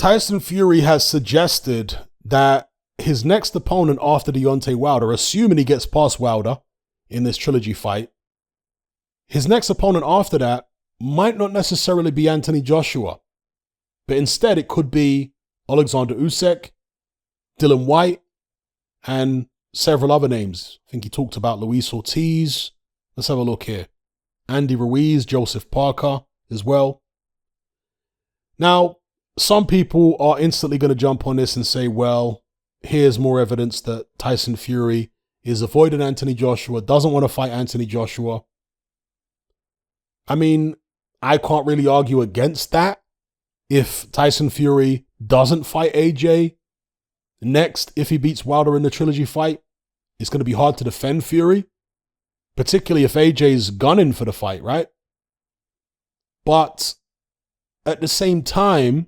Tyson Fury has suggested that his next opponent after Deontay Wilder, assuming he gets past Wilder in this trilogy fight, his next opponent after that might not necessarily be Anthony Joshua, but instead it could be Alexander Usyk, Dylan White, and several other names. I think he talked about Luis Ortiz. Let's have a look here. Andy Ruiz, Joseph Parker as well. Now, some people are instantly going to jump on this and say, well, here's more evidence that Tyson Fury is avoiding Anthony Joshua, doesn't want to fight Anthony Joshua. I mean, I can't really argue against that. If Tyson Fury doesn't fight AJ next, if he beats Wilder in the trilogy fight, it's going to be hard to defend Fury, particularly if AJ's gunning for the fight, right? But at the same time,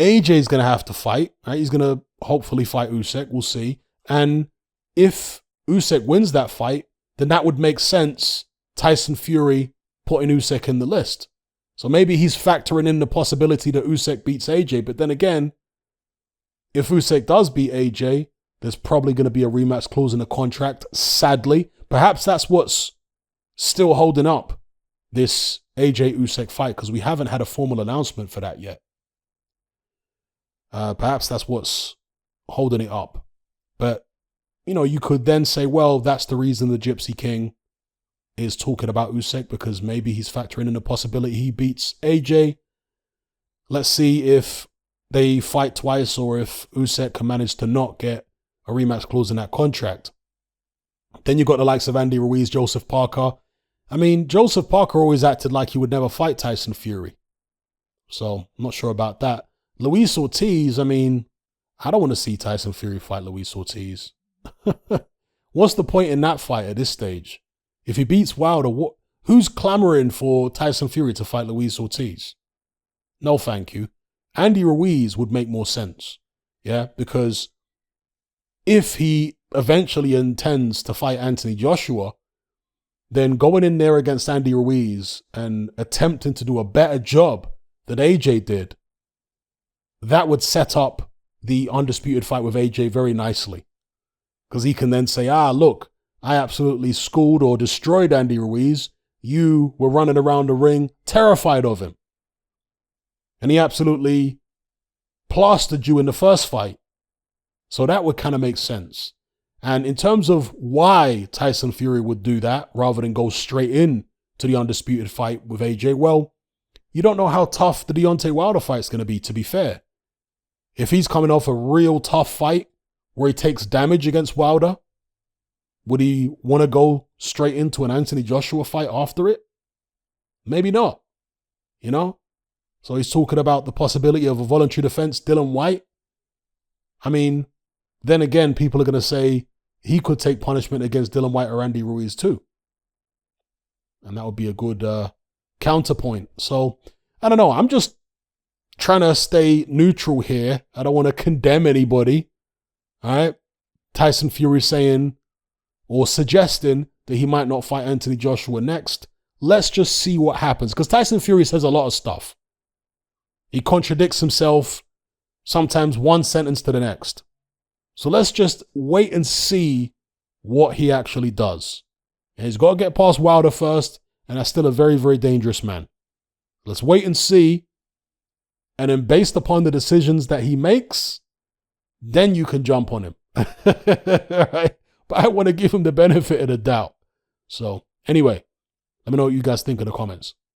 AJ's going to have to fight, right? He's going to hopefully fight Usyk, we'll see. And if Usyk wins that fight, then that would make sense, Tyson Fury putting Usyk in the list. So maybe he's factoring in the possibility that Usyk beats AJ. But then again, if Usyk does beat AJ, there's probably going to be a rematch clause in the contract, sadly. Perhaps that's what's still holding up this AJ Usyk fight, because we haven't had a formal announcement for that yet. Perhaps that's what's holding it up. But, you know, you could then say, well, that's the reason the Gypsy King is talking about Usyk, because maybe he's factoring in the possibility he beats AJ. Let's see if they fight twice or if Usyk can manage to not get a rematch clause in that contract. Then you've got the likes of Andy Ruiz, Joseph Parker. I mean, Joseph Parker always acted like he would never fight Tyson Fury. So I'm not sure about that. Luis Ortiz, I mean, I don't want to see Tyson Fury fight Luis Ortiz. What's the point in that fight at this stage? If he beats Wilder, who's clamoring for Tyson Fury to fight Luis Ortiz? No, thank you. Andy Ruiz would make more sense. Yeah, because if he eventually intends to fight Anthony Joshua, then going in there against Andy Ruiz and attempting to do a better job than AJ did, that would set up the undisputed fight with AJ very nicely. Because he can then say, look, I absolutely schooled or destroyed Andy Ruiz. You were running around the ring terrified of him. And he absolutely plastered you in the first fight. So that would kind of make sense. And in terms of why Tyson Fury would do that rather than go straight in to the undisputed fight with AJ, well, you don't know how tough the Deontay Wilder fight's going to be, to be fair. If he's coming off a real tough fight where he takes damage against Wilder, would he want to go straight into an Anthony Joshua fight after it? Maybe not, you know? So he's talking about the possibility of a voluntary defense, Dylan White. I mean, then again, people are going to say he could take punishment against Dylan White or Andy Ruiz too. And that would be a good counterpoint. So, I don't know. I'm just trying to stay neutral here. I don't want to condemn anybody. All right? Tyson Fury saying or suggesting that he might not fight Anthony Joshua next. Let's just see what happens. Because Tyson Fury says a lot of stuff. He contradicts himself, sometimes one sentence to the next. So let's just wait and see what he actually does. And he's got to get past Wilder first, and that's still a very, very dangerous man. Let's wait and see. And then based upon the decisions that he makes, then you can jump on him. Right? But I want to give him the benefit of the doubt. So anyway, let me know what you guys think in the comments.